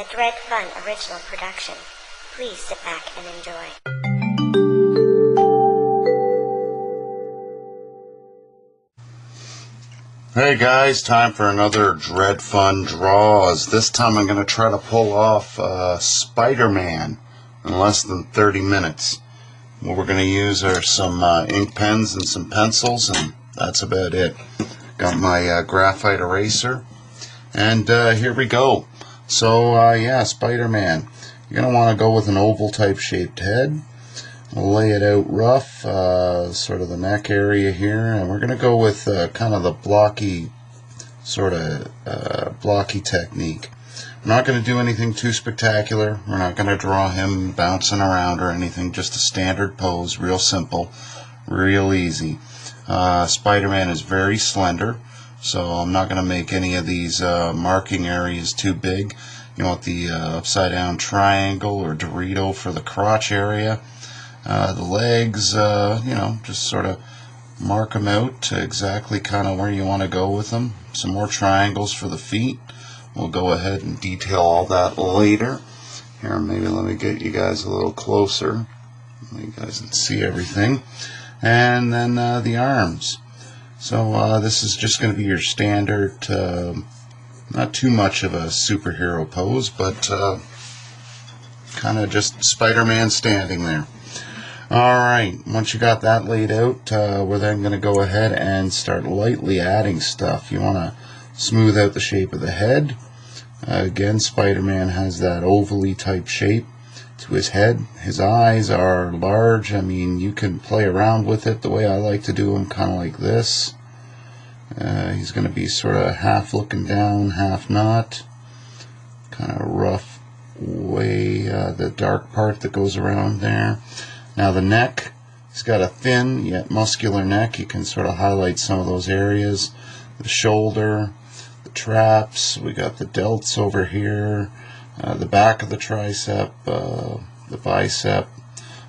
a Dredfunn original production. Please sit back and enjoy. Hey guys, time for another Dredfunn draws. This time I'm going to try to pull off Spider-Man in less than 30 minutes. What we're going to use are some ink pens and some pencils, and that's about it. Got my graphite eraser, and here we go. So yeah, Spider-Man. You're going to want to go with an oval type shaped head. Lay it out rough, sort of the neck area here, and we're going to go with kind of the blocky, sort of blocky technique. We're not going to do anything too spectacular. We're not going to draw him bouncing around or anything, just a standard pose, real simple, real easy. Spider-Man is very slender, so I'm not going to make any of these marking areas too big. You want the upside down triangle or Dorito for the crotch area. The legs, you know, just sort of mark them out to exactly kind of where you want to go with them. Some more triangles for the feet. We'll go ahead and detail all that later. Here, maybe let me get you guys a little closer so you guys can see everything. And then the arms. So this is just going to be your standard, not too much of a superhero pose, but kind of just Spider-Man standing there. Alright, once you got that laid out, we're then going to go ahead and start lightly adding stuff. You want to smooth out the shape of the head. Again, Spider-Man has that ovally type shape to his head. His eyes are large. I mean, you can play around with it the way I like to do them, kind of like this. He's going to be sort of half looking down, half not. Kind of rough way, the dark part that goes around there. Now the neck, he's got a thin yet muscular neck. You can sort of highlight some of those areas. The shoulder, the traps, we got the delts over here, the back of the tricep, the bicep,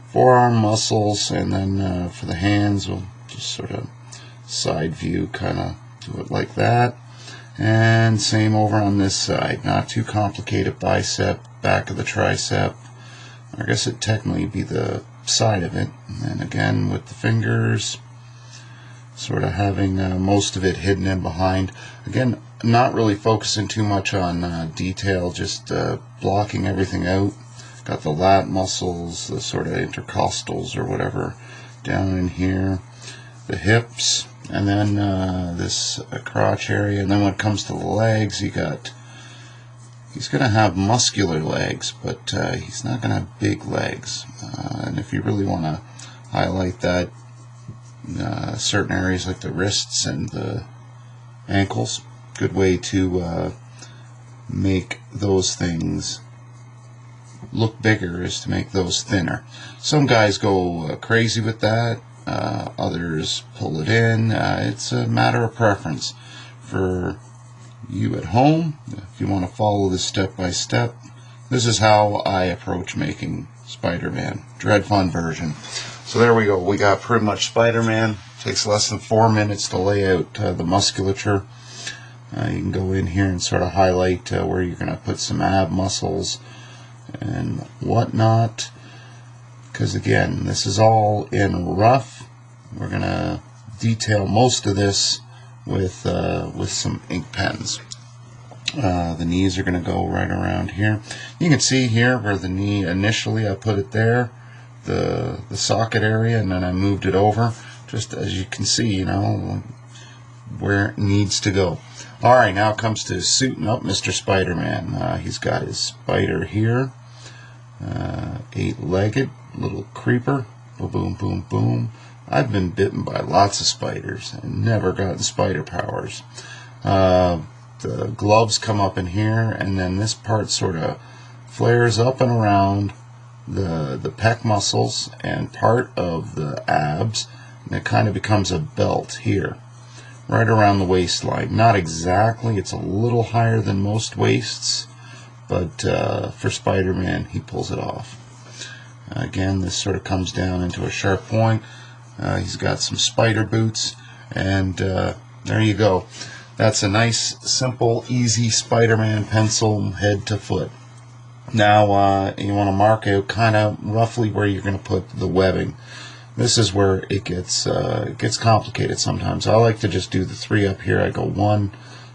forearm muscles, and then for the hands we'll just sort of side view, kind of do it like that. And same over on this side, not too complicated. Bicep, back of the tricep. I guess it technically be the side of it, and again with the fingers sort of having most of it hidden in behind. Again, not really focusing too much on detail, just blocking everything out. Got the lat muscles, the sort of intercostals or whatever down in here, the hips, and then this crotch area. And then when it comes to the legs, he's going to have muscular legs, but he's not going to have big legs. And if you really want to highlight that, certain areas like the wrists and the ankles, good way to make those things look bigger is to make those thinner. Some guys go crazy with that, others pull it in. It's a matter of preference. For you at home, if you want to follow this step by step, this is how I approach making Spider-Man Dredfunn version. So there we go. We got pretty much Spider-Man. Takes less than 4 minutes to lay out the musculature. You can go in here and sort of highlight where you're going to put some ab muscles and whatnot, because again, this is all in rough. We're going to detail most of this with some ink pens. The knees are going to go right around here. You can see here where the knee initially I put it there, the socket area, and then I moved it over, just as you can see, you know, where it needs to go. Alright, now it comes to suiting up Mr. Spider-Man. He's got his spider here, 8-legged little creeper, boom, boom, boom, boom. I've been bitten by lots of spiders and never gotten spider powers. The gloves come up in here, and then this part sort of flares up and around the pec muscles and part of the abs, and it kind of becomes a belt here, right around the waistline. Not exactly, it's a little higher than most waists, but for Spider-Man, he pulls it off. Again, this sort of comes down into a sharp point. He's got some spider boots, and there you go. That's a nice, simple, easy Spider-Man pencil head to foot. Now you want to mark out kind of roughly where you're going to put the webbing. This is where it gets complicated sometimes. I like to just do the 3 up here. I go 1,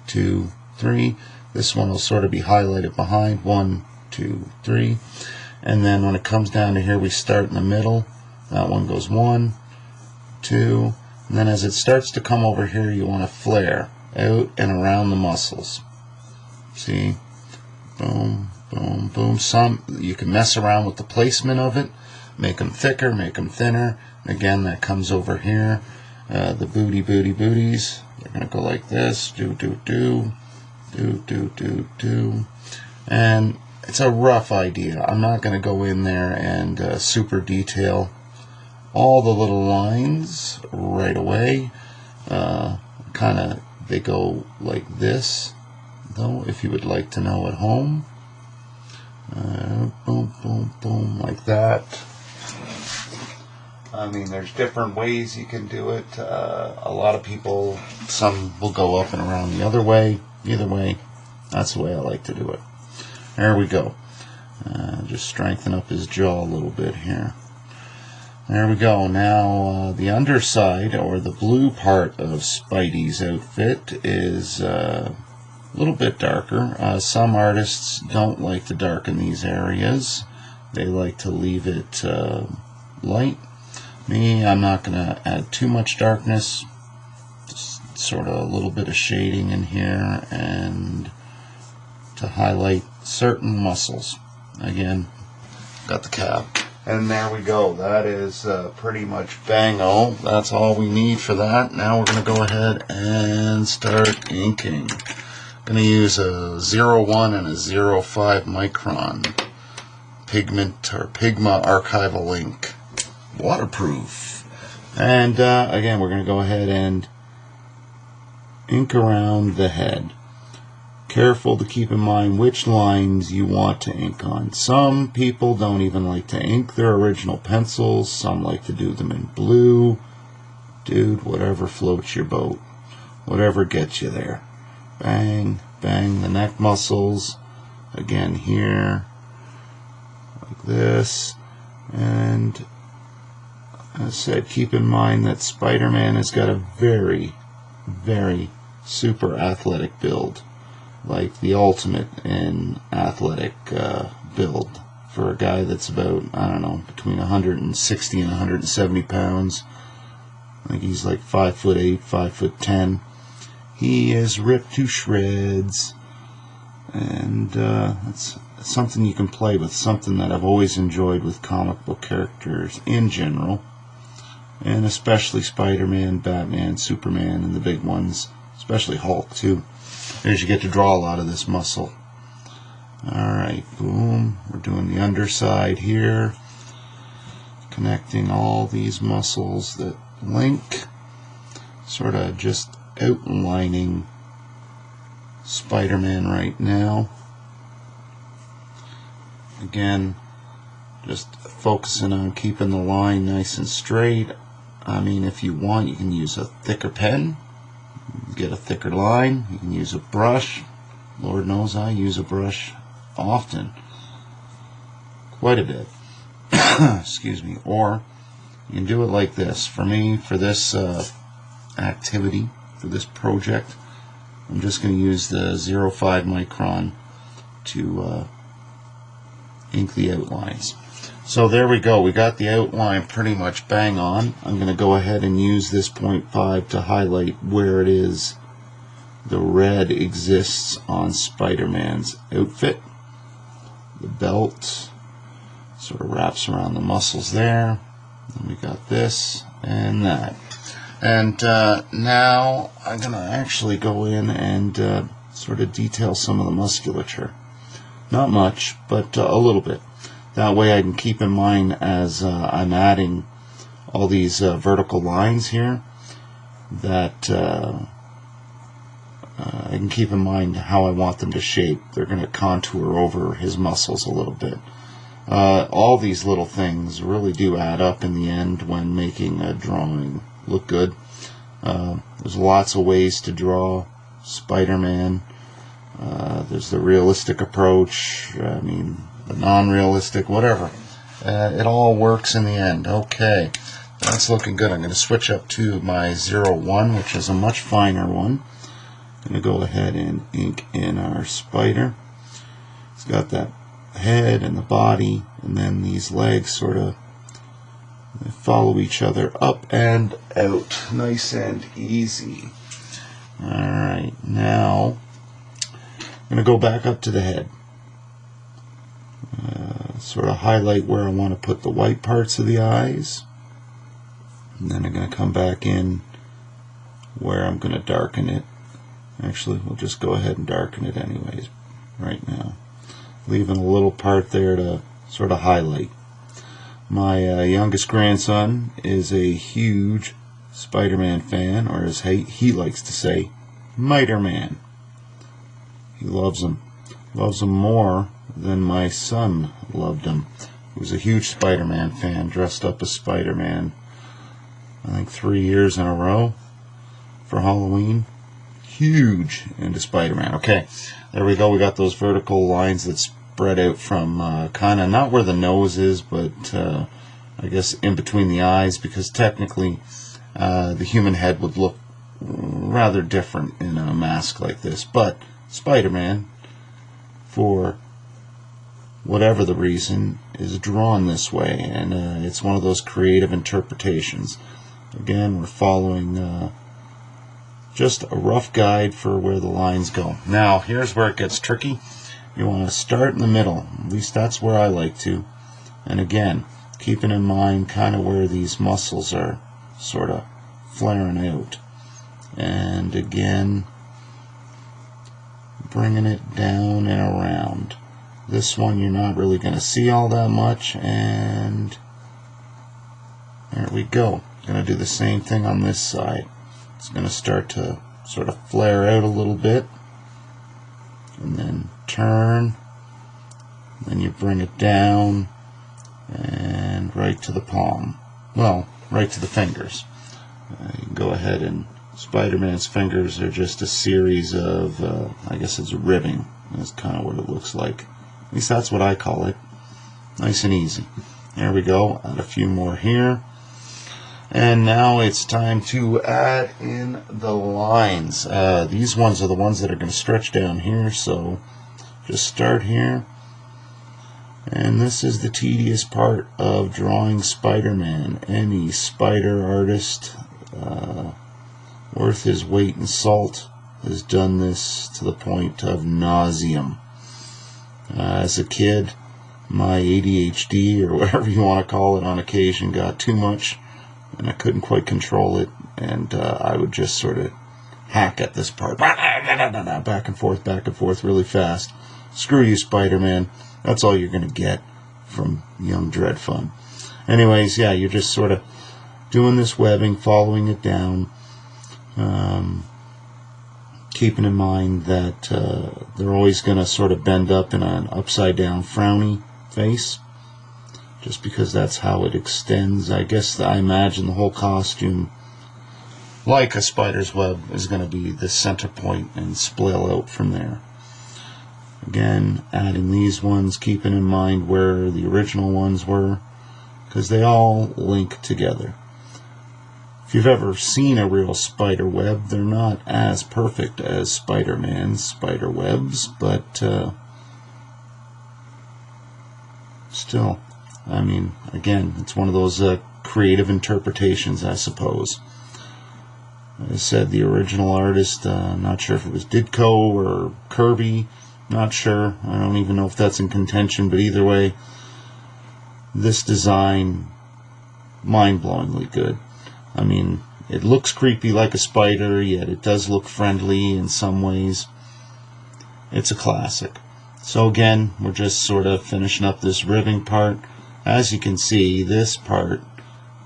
2, 3. This one will sort of be highlighted behind. 1, 2, 3. And then when it comes down to here, we start in the middle. That one goes 1, 2. And then as it starts to come over here, you want to flare out and around the muscles. See? Boom, boom, boom. Some you can mess around with the placement of it. Make them thicker, make them thinner. Again, that comes over here. The booties. They're going to go like this. Do. And it's a rough idea. I'm not going to go in there and super detail all the little lines right away. They go like this, though, if you would like to know at home. Boom, boom, boom, like that. I mean, there's different ways you can do it. A lot of people, some will go up and around the other way. Either way, that's the way I like to do it. There we go. Just strengthen up his jaw a little bit here. There we go. Now, the underside, or the blue part of Spidey's outfit, is a little bit darker. Some artists don't like to darken these areas. They like to leave it light. Me, I'm not going to add too much darkness. Just sort of a little bit of shading in here and to highlight certain muscles. Again, got the cap. And there we go. That is pretty much bang-o. That's all we need for that. Now we're going to go ahead and start inking. I'm going to use a 0.1 and a 0.5 micron pigment or Pigma archival ink. Waterproof. And again, we're going to go ahead and ink around the head. Careful to keep in mind which lines you want to ink on. Some people don't even like to ink their original pencils. Some like to do them in blue. Dude, whatever floats your boat. Whatever gets you there. Bang, bang, the neck muscles. Again here. Like this. And as I said, keep in mind that Spider-Man has got a very, very super athletic build. Like the ultimate in athletic build for a guy that's about, I don't know, between 160 and 170 pounds. I think he's like 5'8", 5'10". He is ripped to shreds, and it's something you can play with, something that I've always enjoyed with comic book characters in general, and especially Spider-Man, Batman, Superman, and the big ones, especially Hulk too. There's you get to draw a lot of this muscle. Alright, boom. We're doing the underside here. Connecting all these muscles that link. Sort of just outlining Spider-Man right now. Again, just focusing on keeping the line nice and straight. I mean, if you want, you can use a thicker pen. Get a thicker line. You can use a brush. Lord knows I use a brush often. Quite a bit. Excuse me. Or you can do it like this. For me, for this activity, for this project, I'm just going to use the 0.5 micron to ink the outlines. So there we go. We got the outline pretty much bang on. I'm going to go ahead and use this 0.5 to highlight where it is the red exists on Spider-Man's outfit. The belt sort of wraps around the muscles there. And we got this and that. And now I'm going to actually go in and sort of detail some of the musculature. Not much, but a little bit. That way I can keep in mind as I'm adding all these vertical lines here that I can keep in mind how I want them to shape. They're going to contour over his muscles a little bit. All these little things really do add up in the end when making a drawing look good. There's lots of ways to draw Spider-Man. There's the realistic approach. I mean, the non-realistic, whatever. It all works in the end. Okay, that's looking good. I'm going to switch up to my 01, which is a much finer one. I'm going to go ahead and ink in our spider. It's got that head and the body, and then these legs sort of follow each other up and out. Nice and easy. Alright, now I'm going to go back up to the head. Sort of highlight where I want to put the white parts of the eyes. And then I'm going to come back in where I'm going to darken it. Actually, we'll just go ahead and darken it anyways right now. Leaving a little part there to sort of highlight. My youngest grandson is a huge Spider-Man fan, or as he likes to say, Miter-Man. He loves him. Loves him more than my son loved him. He was a huge Spider-Man fan, dressed up as Spider-Man, I think 3 years in a row for Halloween. Huge into Spider-Man. Okay, there we go. We got those vertical lines that spread out from kind of not where the nose is, but I guess in between the eyes, because technically the human head would look rather different in a mask like this. But Spider-Man, for whatever the reason, is drawn this way, and it's one of those creative interpretations. Again, we're following just a rough guide for where the lines go. Now, here's where it gets tricky. You want to start in the middle. At least that's where I like to. And again, keeping in mind kind of where these muscles are sort of flaring out. And again, bringing it down and around. This one you're not really going to see all that much, and there we go. Going to do the same thing on this side. It's going to start to sort of flare out a little bit, and then turn, then you bring it down and right to the palm. Well, right to the fingers. You can go ahead, and Spider-Man's fingers are just a series of, I guess it's ribbing. That's kind of what it looks like. At least that's what I call it. Nice and easy. There we go. Add a few more here. And now it's time to add in the lines. These ones are the ones that are going to stretch down here, so just start here. And this is the tedious part of drawing Spider-Man. Any spider artist worth his weight in salt has done this to the point of nauseam. As a kid, my ADHD, or whatever you want to call it, on occasion got too much, and I couldn't quite control it, and I would just sort of hack at this part, back and forth really fast. Screw you, Spider-Man. That's all you're going to get from young Dredfunn. Anyways, yeah, you're just sort of doing this webbing, following it down, keeping in mind that they're always going to sort of bend up in an upside-down frowny face, just because that's how it extends. I guess I imagine the whole costume, like a spider's web, is going to be the center point and spill out from there. Again, adding these ones, keeping in mind where the original ones were, because they all link together. If you've ever seen a real spider web, they're not as perfect as Spider-Man's spider webs, but still, I mean, again, it's one of those creative interpretations, I suppose. As I said, the original artist, not sure if it was Ditko or Kirby, not sure. I don't even know if that's in contention, but either way, this design, mind-blowingly good. I mean, it looks creepy like a spider, yet it does look friendly in some ways. It's a classic. So again, we're just sort of finishing up this ribbing part. As you can see, this part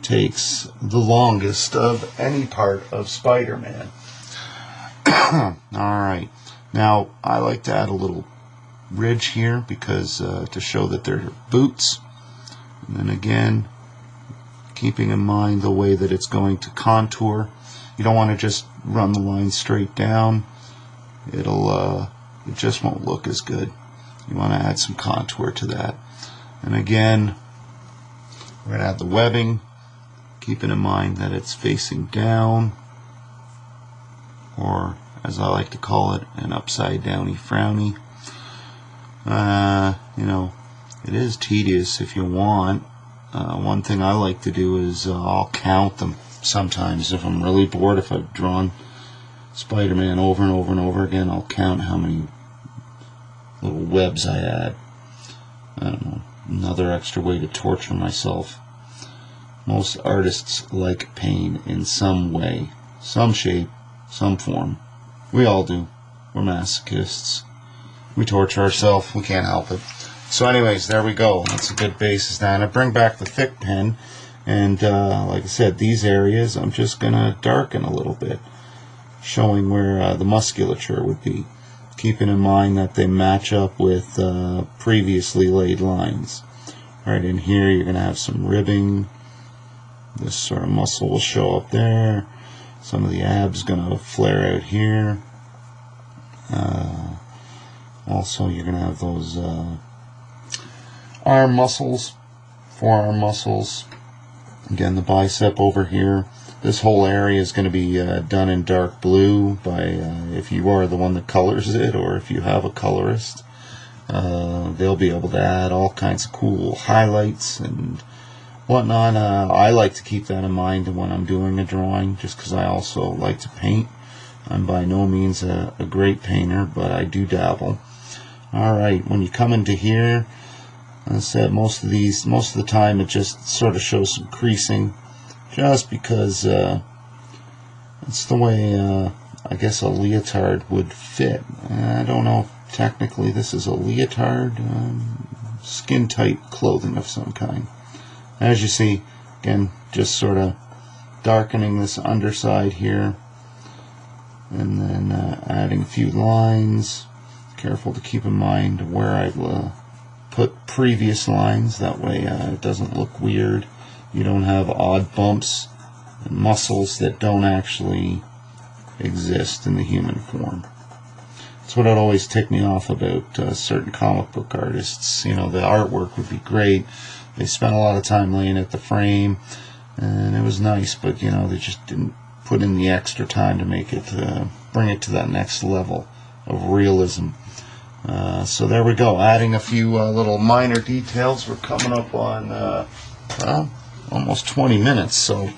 takes the longest of any part of Spider-Man. Alright, now I like to add a little ridge here because to show that they're boots. And then again, keeping in mind the way that it's going to contour. You don't want to just run the line straight down. It just won't look as good. You want to add some contour to that. And again, we're going to add the webbing, keeping in mind that it's facing down, or as I like to call it, an upside downy frowny. You know, it is tedious if you want. One thing I like to do is I'll count them sometimes. If I'm really bored, if I've drawn Spider-Man over and over and over again, I'll count how many little webs I add. I don't know, another extra way to torture myself. Most artists like pain in some way, some shape, some form. We all do. We're masochists. We torture ourselves. We can't help it. So anyways, there we go. That's a good basis now. And I bring back the thick pen, and like I said, these areas I'm just going to darken a little bit, showing where the musculature would be, keeping in mind that they match up with previously laid lines. Right in here you're going to have some ribbing. This sort of muscle will show up there. Some of the abs going to flare out here. Also, you're going to have those arm muscles, forearm muscles. Again, the bicep over here. This whole area is going to be done in dark blue by if you are the one that colors it, or if you have a colorist. They'll be able to add all kinds of cool highlights and whatnot. I like to keep that in mind when I'm doing a drawing, just because I also like to paint. I'm by no means a great painter, but I do dabble. Alright, when you come into here, as I said, most of the time it just sort of shows some creasing, just because it's the way I guess a leotard would fit. I don't know if technically this is a leotard, skin tight clothing of some kind. As you see, again, just sort of darkening this underside here, and then adding a few lines. Careful to keep in mind where I've put previous lines, that way it doesn't look weird. You don't have odd bumps and muscles that don't actually exist in the human form. That's what would always tick me off about certain comic book artists. You know, the artwork would be great. They spent a lot of time laying out the frame, and it was nice, but you know, they just didn't put in the extra time to make it, bring it to that next level of realism. So there we go, adding a few little minor details. We're coming up on well, almost 20 minutes, so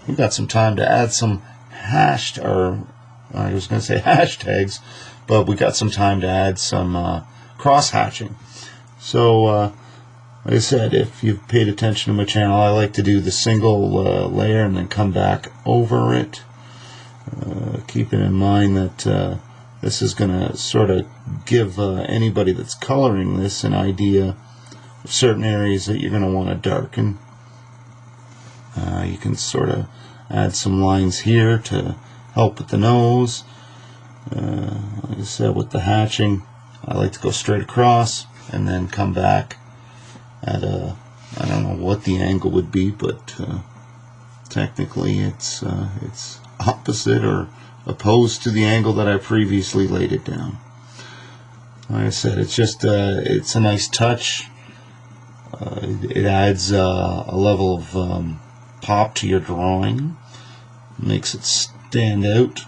we've got some time to add some hashtags, but we got some time to add some cross-hatching. So like I said, if you've paid attention to my channel, I like to do the single layer and then come back over it, keeping in mind that this is going to sort of give anybody that's coloring this an idea of certain areas that you're going to want to darken. You can sort of add some lines here to help with the nose. Like I said, with the hatching, I like to go straight across and then come back at a, I don't know what the angle would be, but technically it's opposite or opposed to the angle that I previously laid it down. Like I said, it's just it's a nice touch. It adds a level of pop to your drawing, makes it stand out.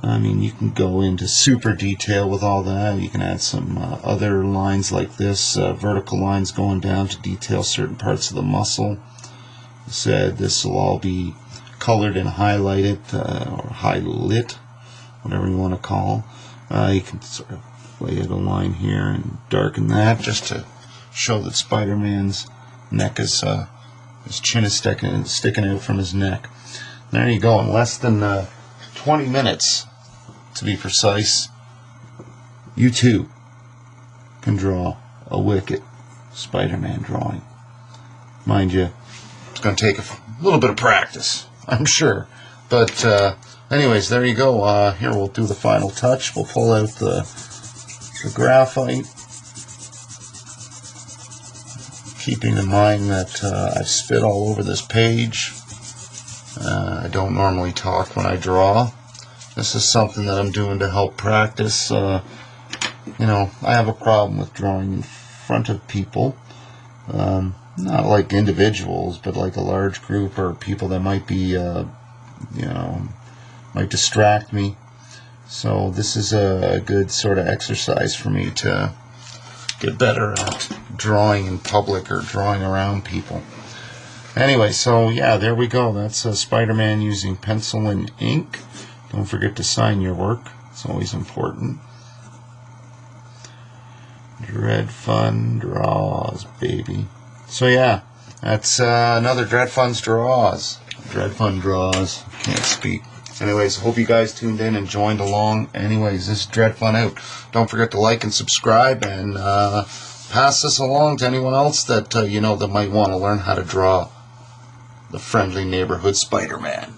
I mean, you can go into super detail with all that. You can add some other lines like this, vertical lines going down to detail certain parts of the muscle. I said this will all be colored and highlighted, or highlit, whatever you want to call. You can sort of lay out a line here and darken that just to show that Spider-Man's neck is, his chin is sticking out from his neck. There you go, in less than 20 minutes, to be precise, you too can draw a wicked Spider-Man drawing. Mind you, it's going to take a little bit of practice, I'm sure. But anyways, there you go. Here we'll do the final touch. We'll pull out the graphite, keeping in mind that I've spit all over this page. I don't normally talk when I draw. This is something that I'm doing to help practice you know, I have a problem with drawing in front of people. Not like individuals, but like a large group or people that might be, you know, might distract me. So this is a good sort of exercise for me to get better at drawing in public or drawing around people. Anyway, so yeah, there we go. That's Spider-Man using pencil and ink. Don't forget to sign your work. It's always important. Dredfunn draws, baby. So yeah, that's another Dredfunn's draws. Dredfunn draws. Can't speak. Anyways, hope you guys tuned in and joined along. Anyways, this is Dredfunn out. Don't forget to like and subscribe, and pass this along to anyone else that you know that might want to learn how to draw the friendly neighborhood Spider-Man.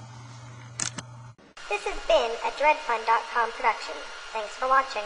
This has been a Dredfunn.com production. Thanks for watching.